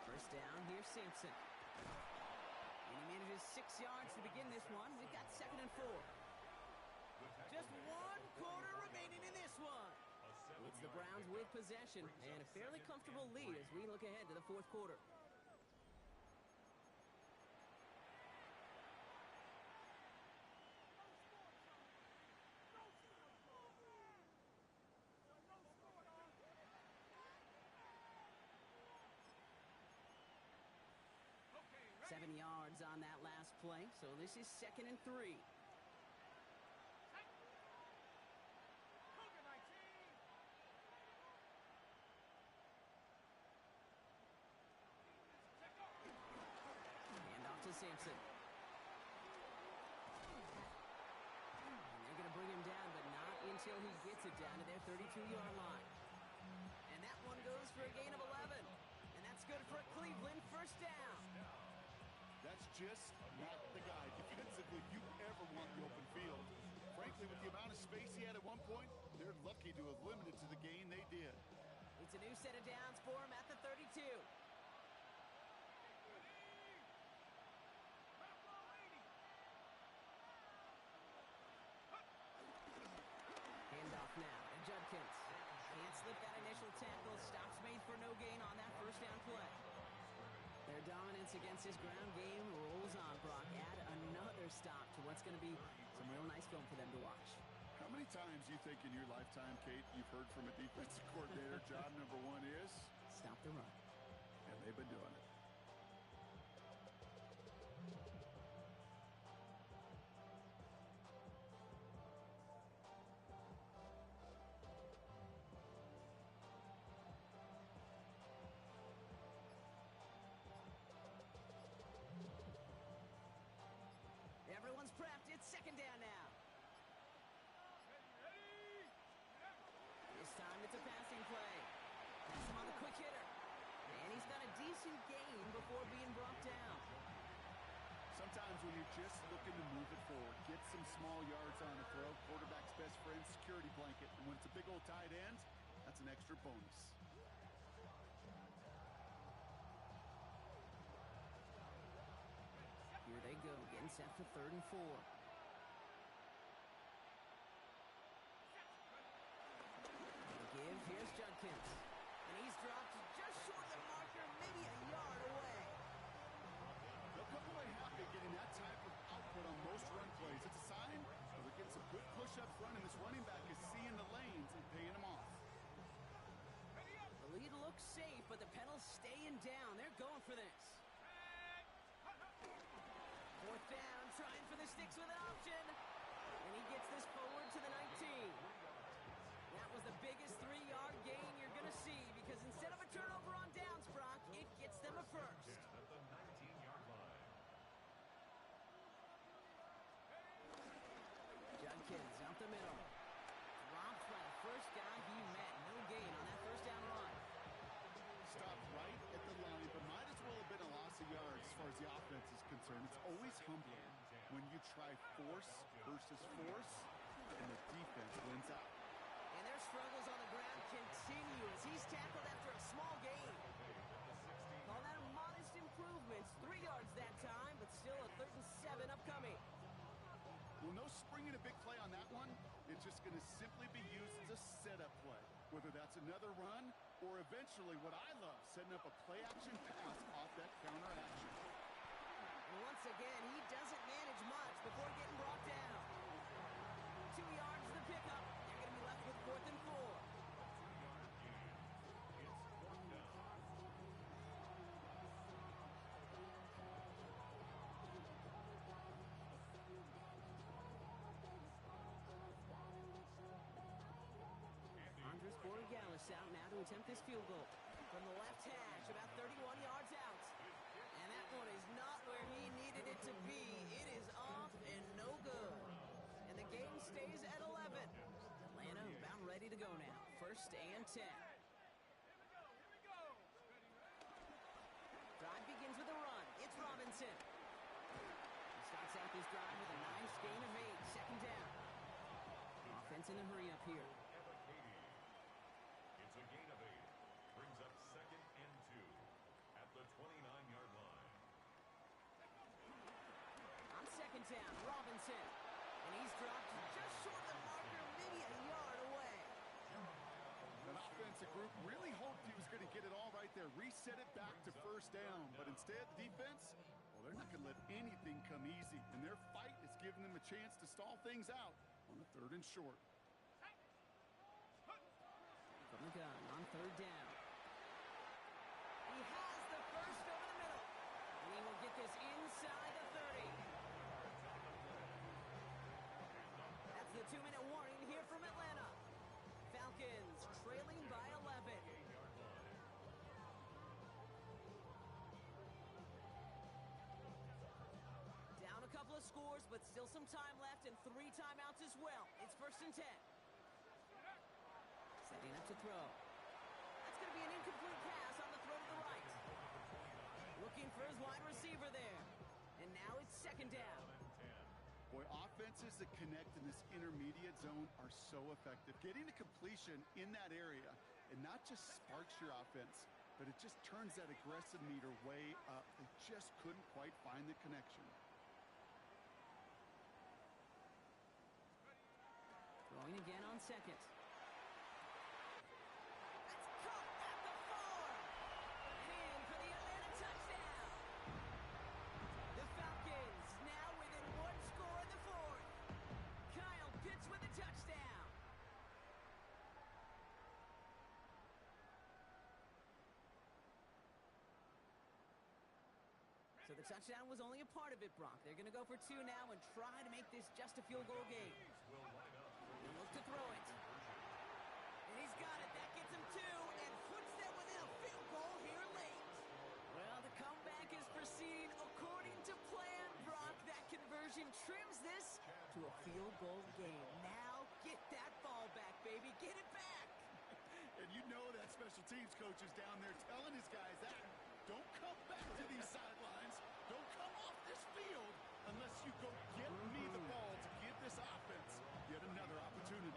1st down, here's Simpson. And he manages 6 yards to begin this one. We've got 2nd and 4. Just 1 quarter remaining in this one. It's the Browns with possession and a fairly comfortable lead as we look ahead to the 4th quarter. 7 yards on that last play, so this is 2nd and 3. Cougar 19. Hand off to Sampson. And they're going to bring him down, but not until he gets it down to their 32-yard line. And that one goes for a gain of 11. And that's good for a Cleveland first down. That's just not the guy defensively you ever want the open field. Frankly, with the amount of space he had at one point, they're lucky to have limited to the gain they did. It's a new set of downs for him at the 32. Handoff now to Judkins. Can't slip that initial tackle. Stops made for no gain on that first down play. Their dominance against this ground game rolls on, Brock. Add another stop to what's going to be some real nice film for them to watch. How many times do you think in your lifetime, Kate, you've heard from a defensive coordinator, job number one is? Stop the run. And they've been doing it. Everyone's prepped. It's 2nd down now. This time it's a passing play. Pass him on the quick hitter. And he's got a decent gain before being brought down. Sometimes when you're just looking to move it forward, get some small yards on the throw, quarterback's best friend, security blanket. And when it's a big old tight end, that's an extra bonus. Here they go, getting set for 3rd and 4. Give, here's Judkins. And he's dropped just short of the marker, maybe a yard away. They'll come away happy getting that type of output on most run plays. It's a sign that they're getting some good push up front, and this running back is seeing the lanes and paying them off. The lead looks safe, but the pedal's staying down. They're going for this. 4th down, trying for the sticks with an option. And he gets this forward to the 19. That was the biggest 3-yard gain you're going to see, because instead of a turnover on downs, Brock, it gets them a first. At the 19-yard line. Judkins up the middle. Dropped by the first guy he met. No gain on that first down run. Stopped right at the line, but might as well have been a loss of yards as far as the offense is concerned. It's always humbling when you try force versus force, and the defense wins out. And their struggles on the ground continue as he's tackled after a small gain. Call that a modest improvements. 3 yards that time, but still a 3rd and 7 upcoming. Well, no springing a big play on that one. It's just going to simply be used as a setup play, whether that's another run or eventually what I love, setting up a play-action pass off that counter action. And once again, he doesn't manage much before getting brought down. 2 yards to the pickup. They're going to be left with 4th and 4. It's 4th down. Andres Borregales out now to attempt this field goal. From the left hash, about 31 yards out. And that one is not where he needed it to be. It is off and no good. And the game stays at 11. Atlanta about ready to go now. 1st and 10. Here we go. Drive begins with a run. It's Robinson. He starts out this drive with a nice gain of 8. 2nd down. Offense in a hurry up here. It's a gain of 8. Brings up 2nd and 2 at the 29-yard line. On 2nd down, Robinson. And he's dropped just short of the marker, maybe a yard away. An offensive group really hoped he was going to get it all right there, reset it back to 1st down. But instead, defense, well, they're not going to let anything come easy. And their fight is giving them a chance to stall things out on a 3rd and short. From the gun on 3rd down. He has the first over the middle. And he will get this but still some time left and 3 timeouts as well. It's 1st and 10. Setting up to throw. That's going to be an incomplete pass on the throw to the right. Looking for his wide receiver there. And now it's 2nd down. Boy, offenses that connect in this intermediate zone are so effective. Getting a completion in that area, it not just sparks your offense, but it just turns that aggressive meter way up. They just couldn't quite find the connection. Throwing again on 2nd. That's caught at the 4. And in for the Atlanta touchdown. The Falcons now within 1 score in the 4th. Kyle Pitts with a touchdown. So the touchdown was only a part of it, Brock. They're going to go for 2 now and try to make this just a field goal game. He'll look to throw it. And he's got it. That gets him 2 and puts them within a field goal here late. Well, the comeback is proceeding according to plan, Brock. That conversion trims this to a field goal game. Now get that ball back, baby. Get it back. And you know that special teams coach is down there telling his guys that. Don't come back to these sidelines. Don't come off this field unless you go get me the ball to give this offense yet another opportunity.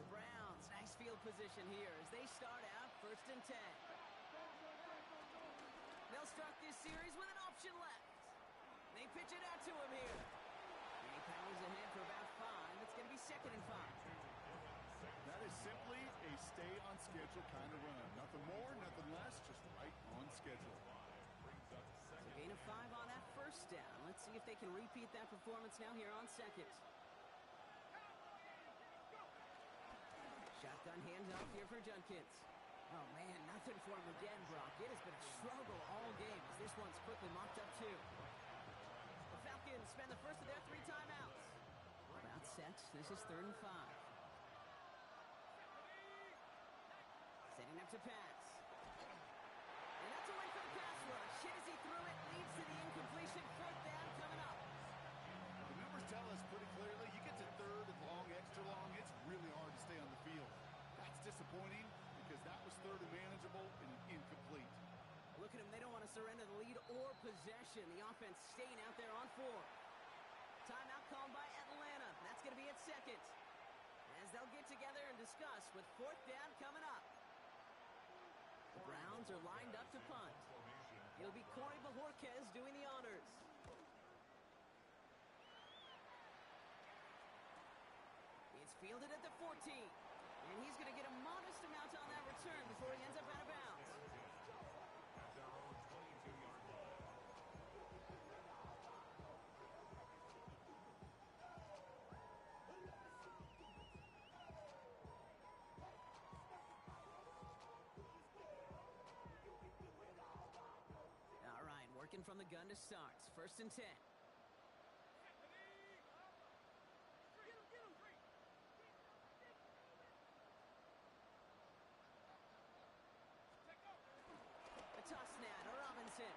The Browns, nice field position here as they start out 1st and 10. They'll start this series with an option left. They pitch it out to him here. He powers ahead for about 5. It's going to be 2nd and 5. That is simply a stay-on-schedule kind of run. Nothing more, nothing less, just right on schedule. So gain of 5 on that 1st down. Let's see if they can repeat that performance now here on 2nd. Shotgun handoff here for Junkins. Oh, man, nothing for him again, Brock. It has been a struggle all game as this one's quickly mopped up, too. The Falcons spend the first of their 3 timeouts. About set. This is 3rd and 5. Setting up to pass. And that's a win for the pass rush. Hit as he threw it, leads to the incompletion. 4th down coming up. The numbers tell us pretty clearly, you get to 3rd and long, extra long, it's really hard to stay on the field. That's disappointing because that was 3rd and manageable and incomplete. Look at them. They don't want to surrender the lead or possession. The offense staying out there on 4. Timeout called by Atlanta. That's going to be at 2nd. As they'll get together and discuss with 4th down coming up. The Browns are lined up to punt. It'll be Corey Bajorquez doing the honors. It's fielded at the 14. And he's going to get a modest amount on that return before he ends up out of bounds. At their own 22-yard line. All right, working from the gun to start. 1st and 10. A toss now to Robinson.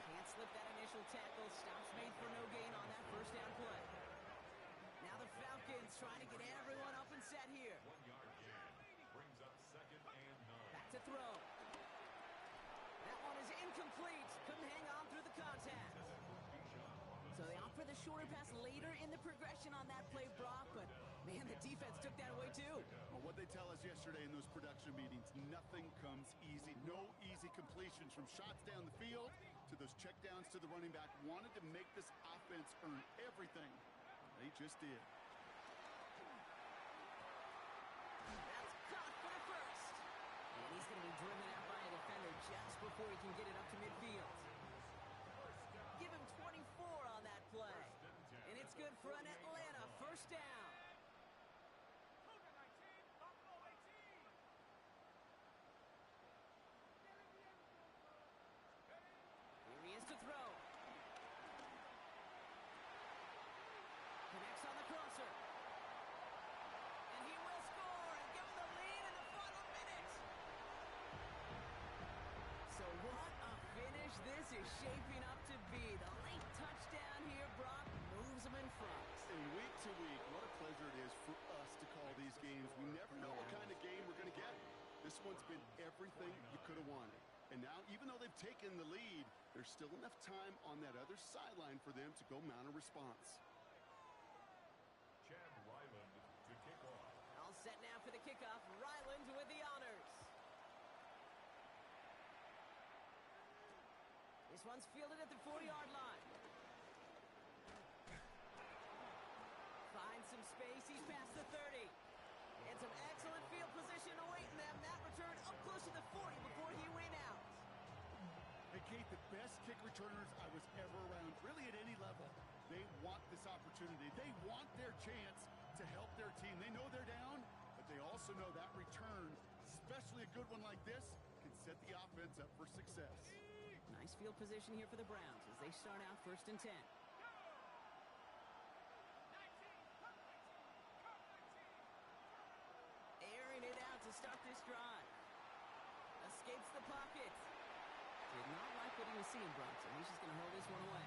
Can't slip that initial tackle. Stops made for no gain on that 1st down play. Now the Falcons trying to get everyone up and set here. 1-yard gain. Brings up 2nd and 9. Back to throw. That one is incomplete. Couldn't hang on through the contact. So they opt for the shorter pass later in the progression on that play, Brock. But, man, the defense took that away, too. Well, what they tell us yesterday in those production meetings, nothing comes easy. No easy completions from shots down the field to those checkdowns to the running back. Wanted to make this offense earn everything. They just did. That's caught for the 1st. And he's going to be driven out by a defender just before he can get it up to midfield. Give him 24 on that play. And it's good for an Atlanta 1st down. Cougar 19, Buffalo 18. Here he is to throw. is shaping up to be. The late touchdown here, Brock, moves them in front. And week to week, what a pleasure it is for us to call these games. We never know what kind of game we're going to get. This one's been everything you could have wanted. And now, even though they've taken the lead, there's still enough time on that other sideline for them to go mount a response. Chad Ryland to kick off. All set now for the kickoff. Ryland with the honors. This one's fielded at the 40-yard line. Finds some space. He's past the 30. And some excellent field position awaiting them. That return up close to the 40 before he went out. Hey, Kate, the best kick returners I was ever around, really at any level, they want this opportunity. They want their chance to help their team. They know they're down, but they also know that return, especially a good one like this, can set the offense up for success. Nice field position here for the Browns as they start out 1st and 10. Airing it out to start this drive. Escapes the pocket. Did not like what he was seeing, Brock, so he's just going to hold this one away.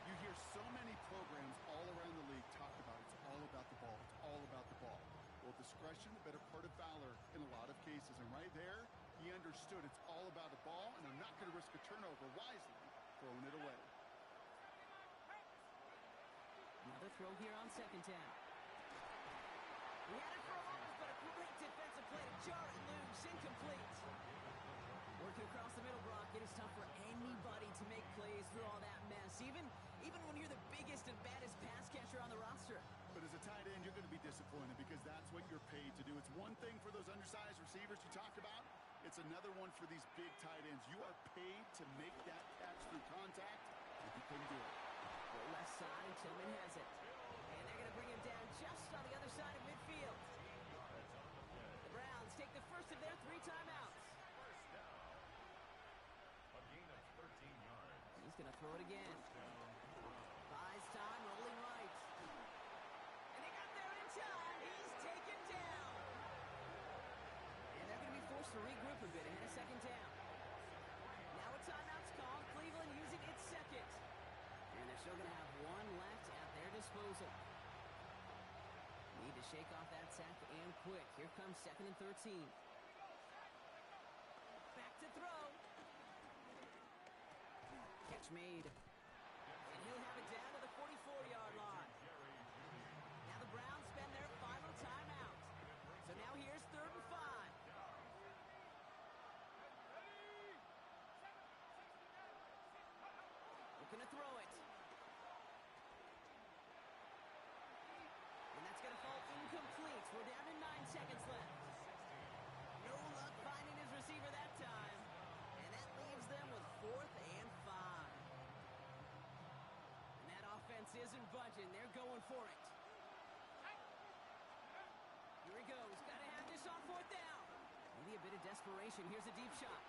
You hear so many programs all around the league talk about it's all about the ball. It's all about the ball. Well, discretion, the better part of valor in a lot of cases. And right there, he understood it's all about the ball, and I'm not going to risk a turnover, wisely throwing it away. Another throw here on 2nd down. He had it for a moment, but a great defensive play to jar it loose. Incomplete. Working across the middle, Brock. It is tough for anybody to make plays through all that mess, even when you're the biggest and baddest pass catcher on the roster. But as a tight end, you're going to be disappointed because that's what you're paid to do. It's one thing for those undersized receivers you talk about. It's another one for these big tight ends. You are paid to make that catch through contact, and you couldn't do it. The left side, Tillman has it. And they're going to bring him down just on the other side of midfield. The Browns take the first of their 3 timeouts. First down. A gain of 13 yards. He's going to throw it again. Buys time, rolling right. And they got there in time. He's taken down. And they're going to be forced to regroup a bit ahead of 2nd down. Now a timeout's called. Cleveland using its 2nd. And they're still going to have 1 left at their disposal. Need to shake off that sack and quick. Here comes 2nd and 13. Back to throw. Catch made. And he'll have it down to the 44-yard line. Now the Browns spend their final timeout. So now here's 3rd and 5. Looking to throw it. And that's going to fall incomplete. We're down to 9 seconds left. No luck finding his receiver that time. And that leaves them with 4th and 5. And that offense isn't budging. They're going for it. Here he goes. Got to have this on 4th down. Maybe a bit of desperation. Here's a deep shot.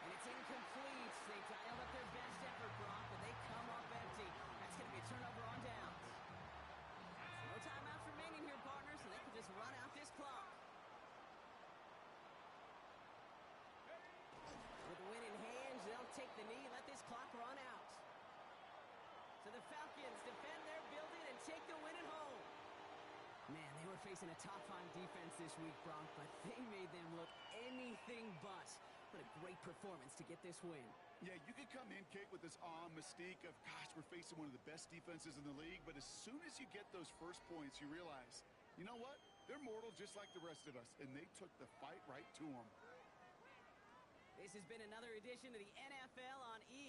And it's incomplete. They dialed up their best effort, Brock, but they come up empty. That's going to be a turnover on downs. No timeouts remaining here, partners, so they can just run out this clock. With the win in hands, they'll take the knee, let this clock run out. So the Falcons defend their building and take the win at home. Man, they were facing a top 5 defense this week, Brock, but they made them look anything but. What a great performance to get this win. Yeah, you could come in, Kate, with this mystique of, gosh, we're facing one of the best defenses in the league, but as soon as you get those first points, you realize, you know what? They're mortal just like the rest of us, and they took the fight right to them. This has been another edition of the NFL on EA.